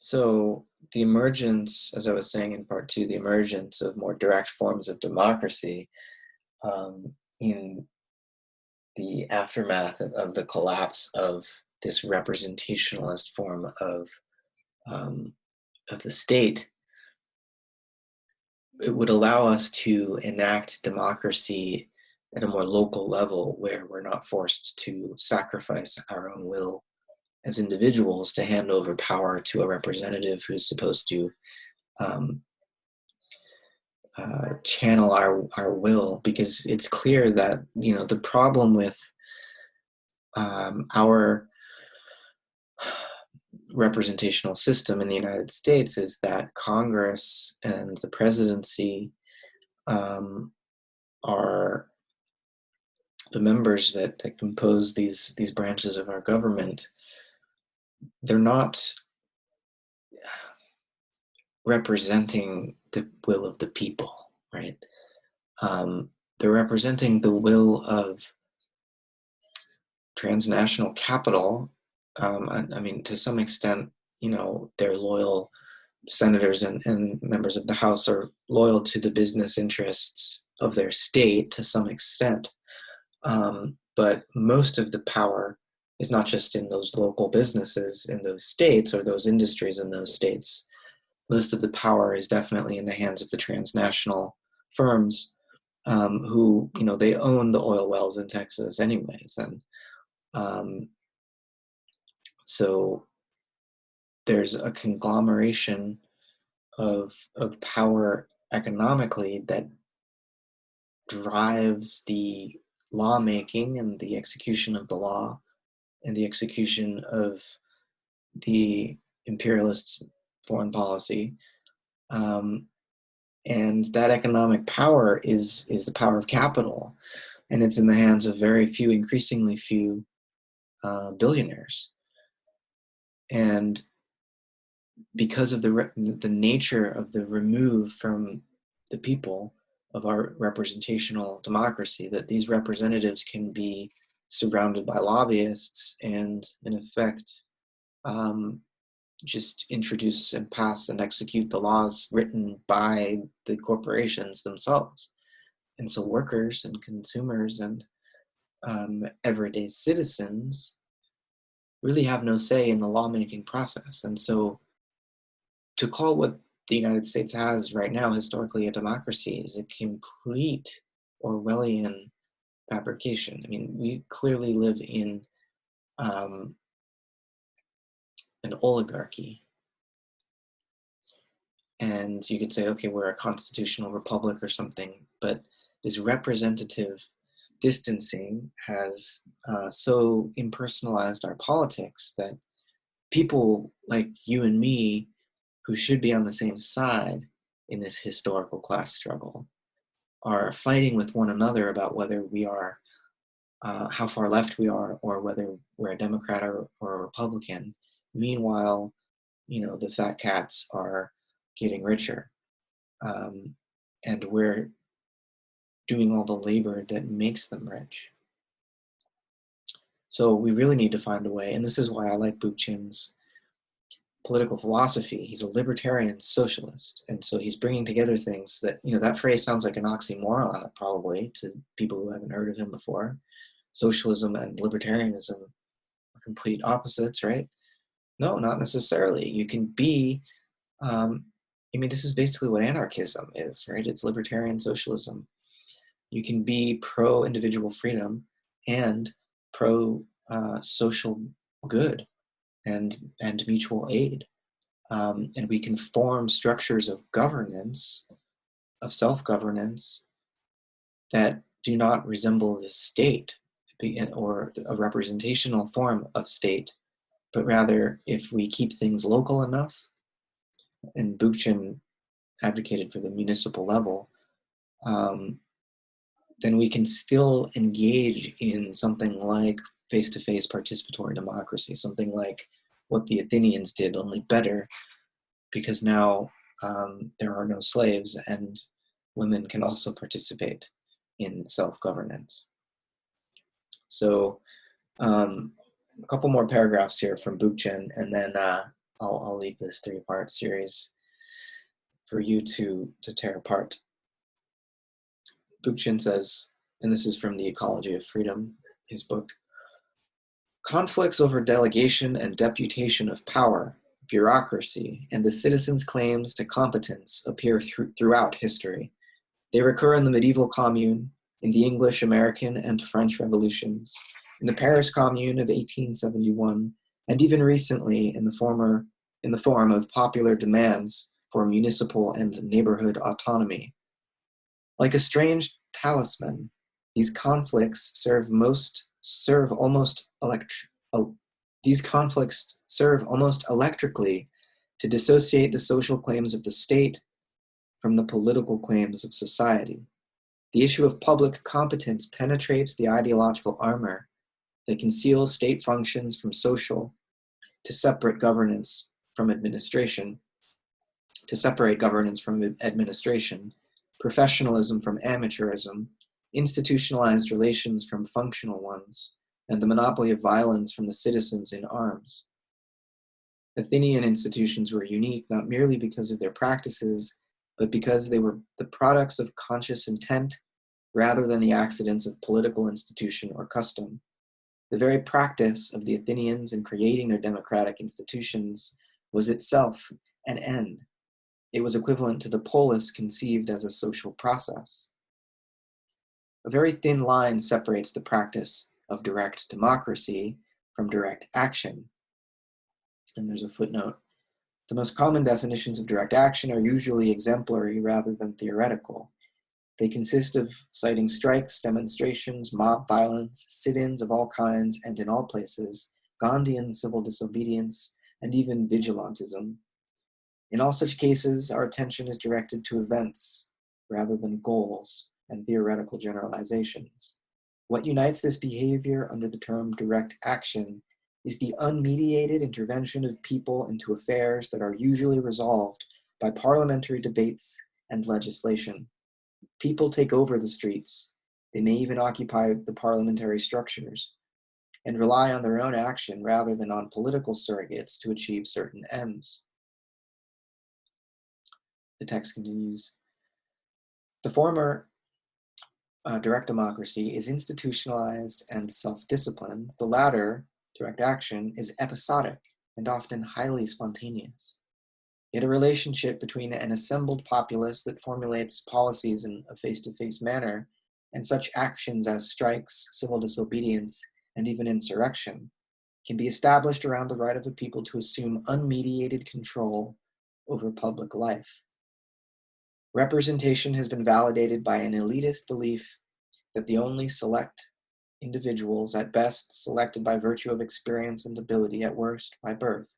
So the emergence, as I was saying in part two, the emergence of more direct forms of democracy in the aftermath of the collapse of this representationalist form um, of the state, it would allow us to enact democracy at a more local level where we're not forced to sacrifice our own will as individuals to hand over power to a representative who's supposed to um, channel our will, because it's clear that the problem with our representational system in the United States is that Congress and the presidency are the members that compose these branches of our government. They're not representing the will of the people, right? They're representing the will of transnational capital. I mean, to some extent, their loyal senators and members of the House are loyal to the business interests of their state to some extent. But most of the power is not just in those local businesses in those states or those industries in those states. Most of the power is definitely in the hands of the transnational firms who, they own the oil wells in Texas anyways. And so there's a conglomeration of power economically that drives the lawmaking and the execution of the law and the execution of the imperialist foreign policy. And that economic power is the power of capital. And it's in the hands of very few, increasingly few billionaires. And because of the nature of the remove from the people of our representational democracy, that these representatives can be surrounded by lobbyists and, in effect, just introduce and pass and execute the laws written by the corporations themselves. And so workers and consumers and everyday citizens really have no say in the lawmaking process. And so to call what the United States has right now historically a democracy is a complete Orwellian fabrication. I mean, we clearly live in an oligarchy. And you could say, okay, we're a constitutional republic or something, but this representative distancing has so impersonalized our politics that people like you and me, who should be on the same side in this historical class struggle, are fighting with one another about whether we are, how far left we are, or whether we're a Democrat or a Republican. Meanwhile, the fat cats are getting richer. And we're doing all the labor that makes them rich. So we really need to find a way, and this is why I like Bookchin's political philosophy. He's a libertarian socialist, and so he's bringing together things that, that phrase sounds like an oxymoron probably to people who haven't heard of him before. Socialism and libertarianism are complete opposites, right? No, not necessarily. You can be, this is basically what anarchism is, right? It's libertarian socialism. You can be pro-individual freedom and pro-social good and mutual aid. And we can form structures of governance, of self-governance, that do not resemble the state or a representational form of state, but rather, if we keep things local enough, and Bookchin advocated for the municipal level, then we can still engage in something like face-to-face participatory democracy, something like what the Athenians did, only better, because now there are no slaves and women can also participate in self-governance. So a couple more paragraphs here from Bookchin, and then I'll leave this 3-part series for you to tear apart. Bookchin says, and this is from the Ecology of Freedom, his book, conflicts over delegation and deputation of power, bureaucracy, and the citizens' claims to competence appear throughout history. They recur in the medieval Commune, in the English, American, and French revolutions, in the Paris Commune of 1871, and even recently in the form of popular demands for municipal and neighborhood autonomy. Like a strange talisman, these conflicts serve almost electrically to dissociate the social claims of the state from the political claims of society. The issue of public competence penetrates the ideological armor that conceals state functions from social, to separate governance from administration, professionalism from amateurism, institutionalized relations from functional ones, and the monopoly of violence from the citizens in arms. Athenian institutions were unique not merely because of their practices, but because they were the products of conscious intent rather than the accidents of political institution or custom. The very practice of the Athenians in creating their democratic institutions was itself an end. It was equivalent to the polis conceived as a social process. A very thin line separates the practice of direct democracy from direct action. And there's a footnote. The most common definitions of direct action are usually exemplary rather than theoretical. They consist of citing strikes, demonstrations, mob violence, sit-ins of all kinds and in all places, Gandhian civil disobedience, and even vigilantism. In all such cases, our attention is directed to events rather than goals and theoretical generalizations. What unites this behavior under the term direct action is the unmediated intervention of people into affairs that are usually resolved by parliamentary debates and legislation. People take over the streets. They may even occupy the parliamentary structures and rely on their own action rather than on political surrogates to achieve certain ends. The text continues. The former direct democracy is institutionalized and self-disciplined. The latter, direct action, is episodic and often highly spontaneous. Yet a relationship between an assembled populace that formulates policies in a face-to-face manner and such actions as strikes, civil disobedience, and even insurrection can be established around the right of a people to assume unmediated control over public life. Representation has been validated by an elitist belief that the only select individuals, at best selected by virtue of experience and ability, at worst by birth,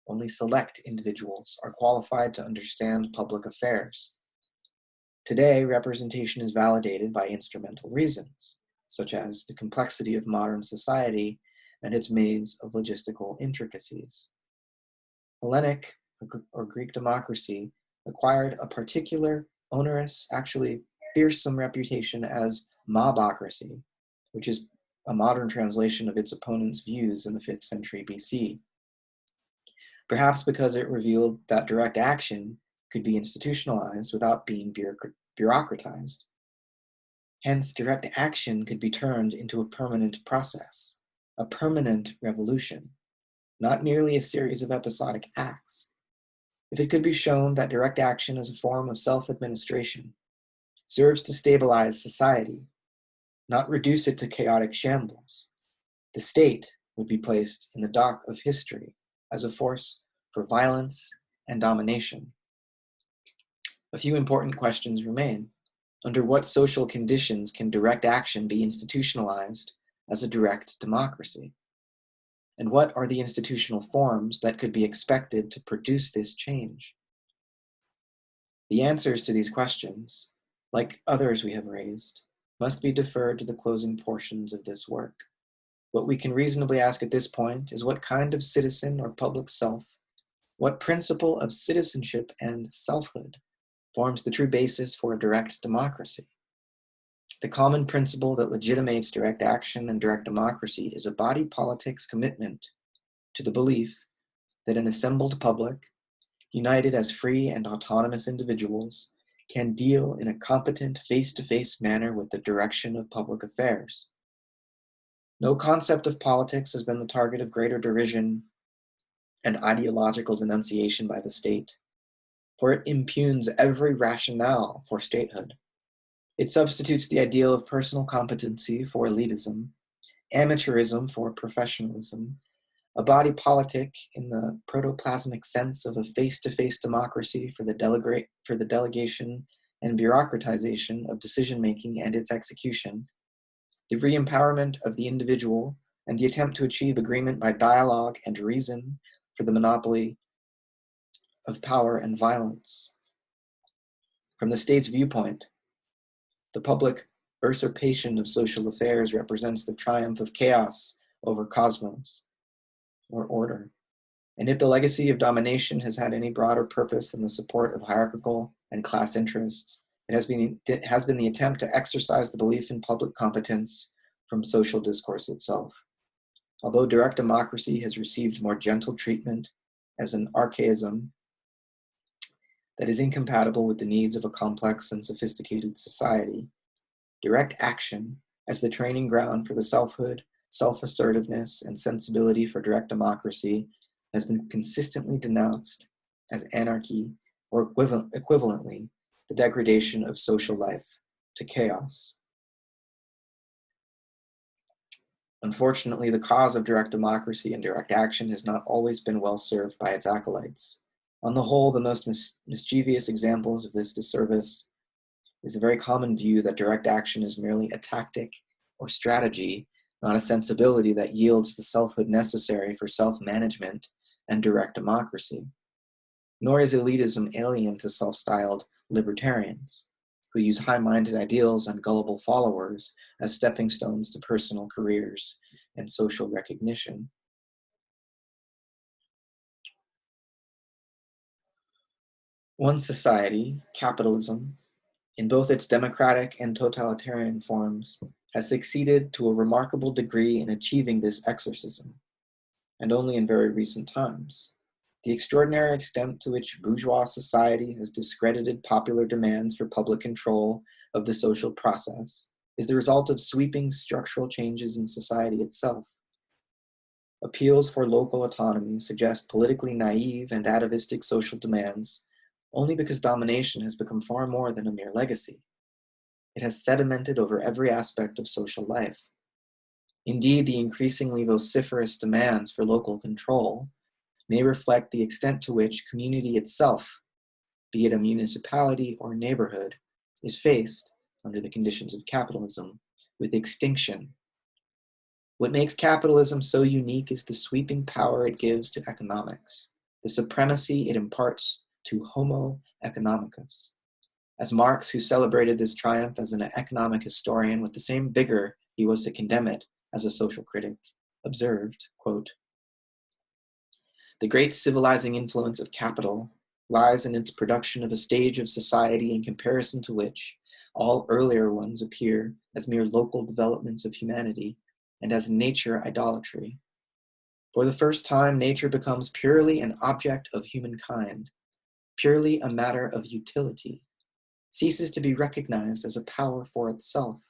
only select individuals are qualified to understand public affairs. Today, representation is validated by instrumental reasons, such as the complexity of modern society and its maze of logistical intricacies. Hellenic or Greek democracy acquired a particular, onerous, actually fearsome reputation as mobocracy, which is a modern translation of its opponent's views in the 5th century BC. Perhaps because it revealed that direct action could be institutionalized without being bureaucratized. Hence, direct action could be turned into a permanent process, a permanent revolution, not merely a series of episodic acts. If it could be shown that direct action as a form of self-administration serves to stabilize society, not reduce it to chaotic shambles, the state would be placed in the dock of history as a force for violence and domination. A few important questions remain. Under what social conditions can direct action be institutionalized as a direct democracy? And what are the institutional forms that could be expected to produce this change? The answers to these questions, like others we have raised, must be deferred to the closing portions of this work. What we can reasonably ask at this point is what kind of citizen or public self, what principle of citizenship and selfhood forms the true basis for a direct democracy? The common principle that legitimates direct action and direct democracy is a body politic's commitment to the belief that an assembled public, united as free and autonomous individuals, can deal in a competent face-to-face manner with the direction of public affairs. No concept of politics has been the target of greater derision and ideological denunciation by the state, for it impugns every rationale for statehood. It substitutes the ideal of personal competency for elitism, amateurism for professionalism, a body politic in the protoplasmic sense of a face-to-face democracy for the delegation and bureaucratization of decision-making and its execution, the re-empowerment of the individual, and the attempt to achieve agreement by dialogue and reason for the monopoly of power and violence. From the state's viewpoint, the public usurpation of social affairs represents the triumph of chaos over cosmos, or order. And if the legacy of domination has had any broader purpose than the support of hierarchical and class interests, it has been the attempt to exercise the belief in public competence from social discourse itself. Although direct democracy has received more gentle treatment as an archaism that is incompatible with the needs of a complex and sophisticated society, direct action as the training ground for the selfhood, self-assertiveness, and sensibility for direct democracy has been consistently denounced as anarchy, or equivalently, the degradation of social life to chaos. Unfortunately, the cause of direct democracy and direct action has not always been well served by its acolytes. On the whole, the most mischievous examples of this disservice is the very common view that direct action is merely a tactic or strategy, not a sensibility that yields the selfhood necessary for self-management and direct democracy. Nor is elitism alien to self-styled libertarians, who use high-minded ideals and gullible followers as stepping stones to personal careers and social recognition. One society, capitalism, in both its democratic and totalitarian forms, has succeeded to a remarkable degree in achieving this exorcism, and only in very recent times. The extraordinary extent to which bourgeois society has discredited popular demands for public control of the social process is the result of sweeping structural changes in society itself. Appeals for local autonomy suggest politically naive and atavistic social demands only because domination has become far more than a mere legacy. It has sedimented over every aspect of social life. Indeed, the increasingly vociferous demands for local control may reflect the extent to which community itself, be it a municipality or neighborhood, is faced, under the conditions of capitalism, with extinction. What makes capitalism so unique is the sweeping power it gives to economics, the supremacy it imparts to Homo economicus. As Marx, who celebrated this triumph as an economic historian with the same vigor he was to condemn it as a social critic, observed, quote, "The great civilizing influence of capital lies in its production of a stage of society in comparison to which all earlier ones appear as mere local developments of humanity and as nature idolatry. For the first time, nature becomes purely an object of humankind, purely a matter of utility, ceases to be recognized as a power for itself,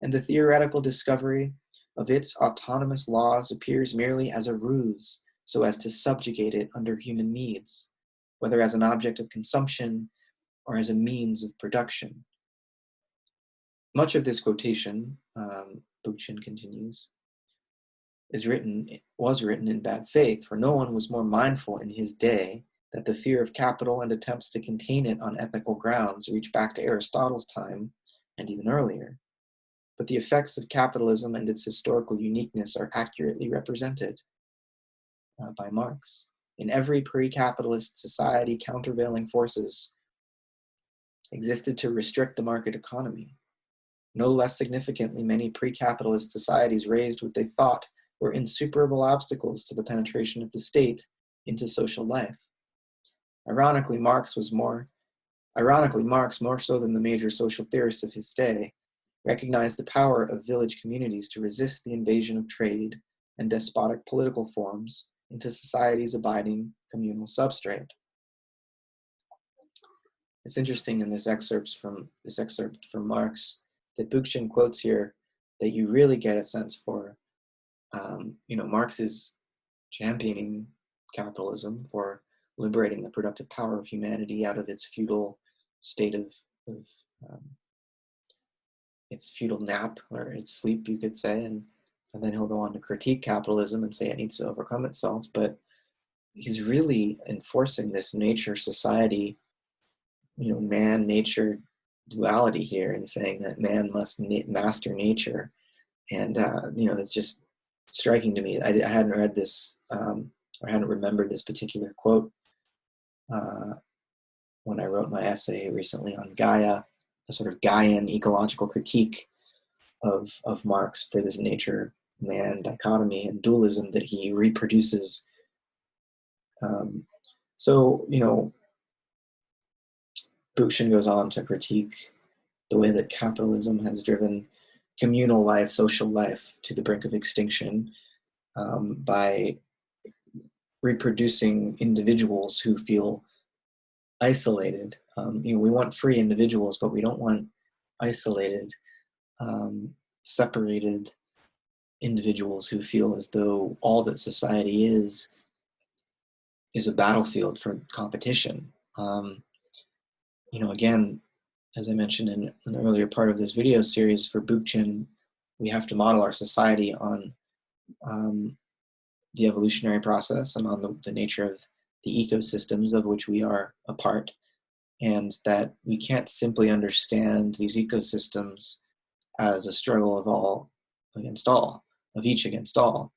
and the theoretical discovery of its autonomous laws appears merely as a ruse so as to subjugate it under human needs, whether as an object of consumption or as a means of production." Much of this quotation, Bookchin continues, was written in bad faith, for no one was more mindful in his day that the fear of capital and attempts to contain it on ethical grounds reach back to Aristotle's time and even earlier. But the effects of capitalism and its historical uniqueness are accurately represented by Marx. In every pre-capitalist society, countervailing forces existed to restrict the market economy. No less significantly, many pre-capitalist societies raised what they thought were insuperable obstacles to the penetration of the state into social life. Ironically, Marx, more so than the major social theorists of his day, recognized the power of village communities to resist the invasion of trade and despotic political forms into society's abiding communal substrate. It's interesting in this excerpt from Marx that Bookchin quotes here that you really get a sense for. Marx is championing capitalism for liberating the productive power of humanity out of its feudal state of its feudal nap, or its sleep, you could say, and then he'll go on to critique capitalism and say it needs to overcome itself. But he's really enforcing this nature society, man nature duality here, and saying that man must master nature. And it's just striking to me. I hadn't read this, or hadn't remembered this particular quote when I wrote my essay recently on Gaia, a sort of Gaian ecological critique of Marx for this nature-man dichotomy and dualism that he reproduces. Bookchin goes on to critique the way that capitalism has driven communal life, social life, to the brink of extinction by reproducing individuals who feel isolated. We want free individuals, but we don't want isolated, separated individuals who feel as though all that society is a battlefield for competition. Again, as I mentioned in an earlier part of this video series, for Bookchin, we have to model our society on the evolutionary process and on the nature of the ecosystems of which we are a part, and that we can't simply understand these ecosystems as a struggle of all against all, of each against all.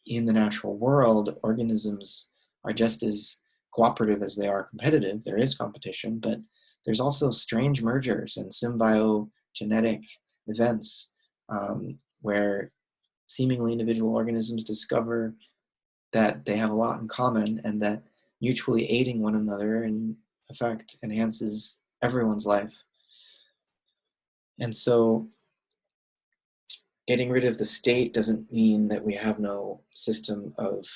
In the natural world, organisms are just as cooperative as they are competitive. There is competition, but there's also strange mergers and symbiogenetic events where seemingly individual organisms discover that they have a lot in common, and that mutually aiding one another in effect enhances everyone's life. And so getting rid of the state doesn't mean that we have no system of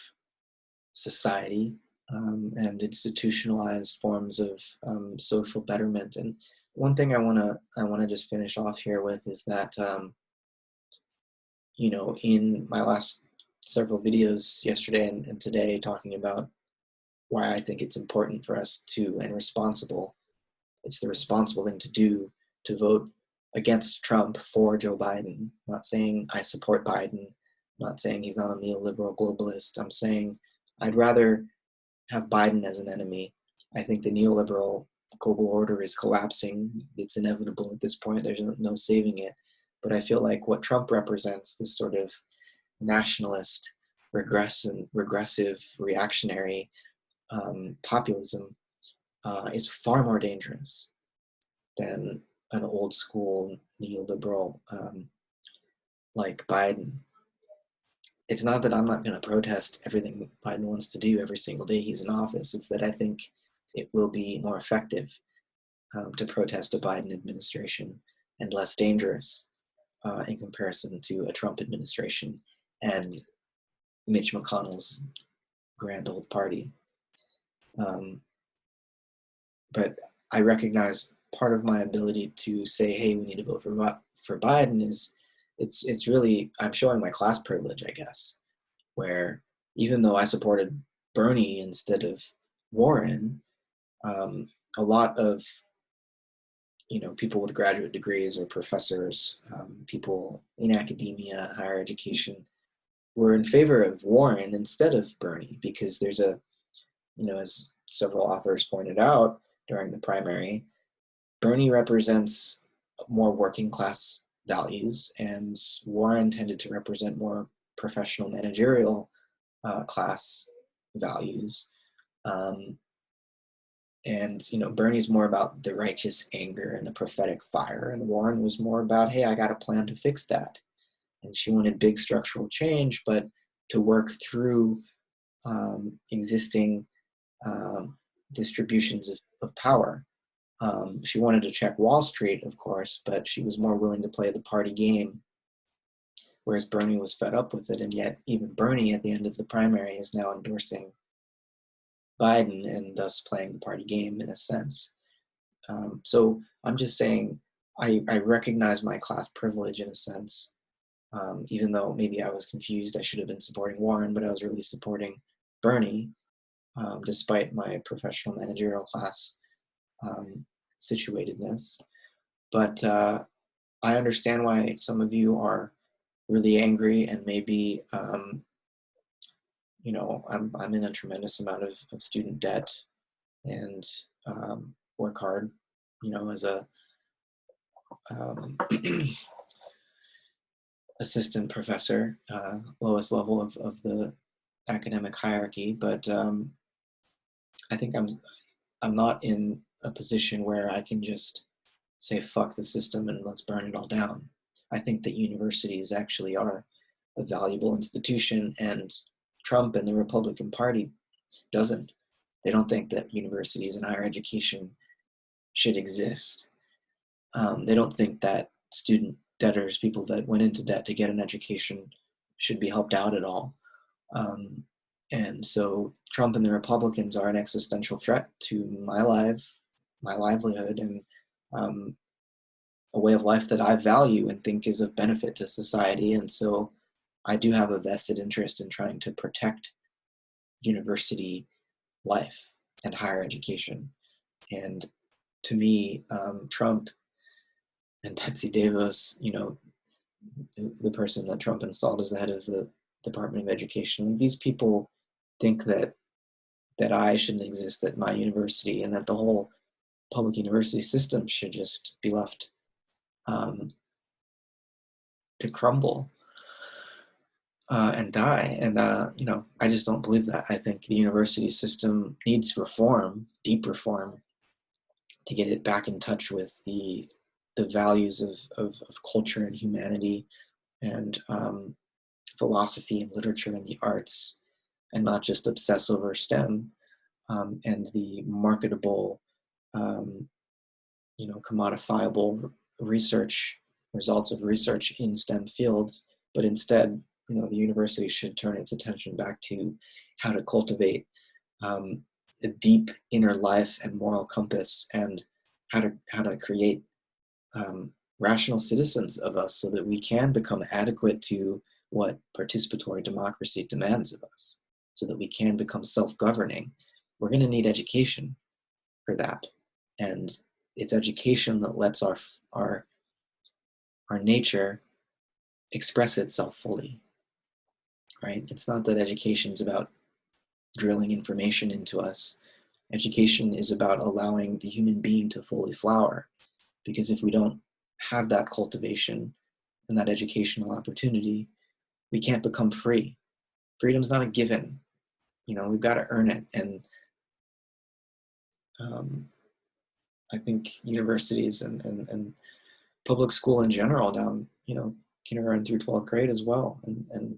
society and institutionalized forms of social betterment. And one thing I want to just finish off here with is that in my last several videos yesterday and today, talking about why I think it's important for us to, and responsible, it's the responsible thing to do, to vote against Trump for Joe Biden. I'm not saying I support Biden. I'm not saying he's not a neoliberal globalist. I'm saying I'd rather have Biden as an enemy. I think the neoliberal global order is collapsing. It's inevitable at this point. There's no saving it. But I feel like what Trump represents, this sort of nationalist, regressive, reactionary populism, is far more dangerous than an old school neoliberal like Biden. It's not that I'm not going to protest everything Biden wants to do every single day he's in office. It's that I think it will be more effective to protest a Biden administration and less dangerous in comparison to a Trump administration and Mitch McConnell's grand old party. But I recognize part of my ability to say, hey, we need to vote for Biden is, it's really, I'm showing my class privilege, I guess, where even though I supported Bernie instead of Warren, a lot of people with graduate degrees or professors, people in academia, higher education, were in favor of Warren instead of Bernie, because there's as several authors pointed out during the primary, Bernie represents more working class values, and Warren tended to represent more professional managerial class values. And Bernie's more about the righteous anger and the prophetic fire, and Warren was more about, hey, I got a plan to fix that. And she wanted big structural change, but to work through existing distributions of power. She wanted to check Wall Street, of course, but she was more willing to play the party game whereas Bernie was fed up with it, and yet even Bernie at the end of the primary is now endorsing Biden and thus playing the party game in a sense. So I'm just saying I recognize my class privilege in a sense, even though maybe I was confused. I should have been supporting Warren, but I was really supporting Bernie, despite my professional managerial class situatedness. But I understand why some of you are really angry, and maybe you know, I'm in a tremendous amount of student debt, and work hard, you know, as a assistant professor, lowest level of the academic hierarchy. But I think I'm not in a position where I can just say fuck the system and let's burn it all down. I think that universities actually are a valuable institution, and Trump and the Republican Party doesn't. They don't think that universities and higher education should exist. They don't think that student debtors, people that went into debt to get an education, should be helped out at all. And so Trump and the Republicans are an existential threat to my life, my livelihood, and a way of life that I value and think is of benefit to society. And so I do have a vested interest in trying to protect university life and higher education. And to me, Trump and Betsy DeVos, you know, the person that Trump installed as the head of the Department of Education, these people think that I shouldn't exist at my university, and that the whole public university system should just be left to crumble and die. And you know, I just don't believe that. I think the university system needs reform, deep reform, to get it back in touch with the values of culture and humanity, and philosophy and literature and the arts, and not just obsess over STEM and the marketable, you know, commodifiable research, results of research in STEM fields, but instead, you know, the university should turn its attention back to how to cultivate a deep inner life and moral compass, and how to create rational citizens of us, so that we can become adequate to what participatory democracy demands of us, so that we can become self-governing. We're going to need education for that, and it's education that lets our nature express itself fully, right? It's not that education is about drilling information into us. Education is about allowing the human being to fully flower, because if we don't have that cultivation and that educational opportunity, we can't become free. Freedom's not a given. You know, we've got to earn it. And I think universities and public school in general, down, you know, kindergarten through 12th grade as well, and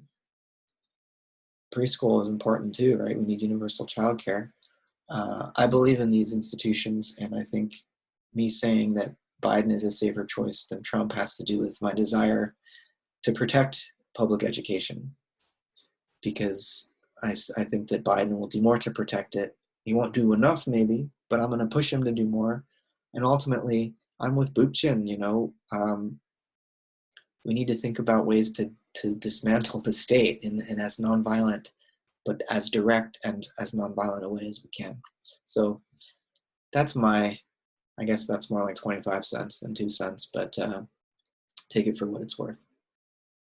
preschool is important too, right? We need universal childcare. I believe in these institutions, and I think me saying that Biden is a safer choice than Trump has to do with my desire to protect public education, because I think that Biden will do more to protect it. He won't do enough, maybe, but I'm going to push him to do more. And ultimately, I'm with Bookchin, you know, we need to think about ways to dismantle the state in as nonviolent, but as direct and as nonviolent a way as we can. So that's I guess that's more like 25 cents than 2 cents, but take it for what it's worth.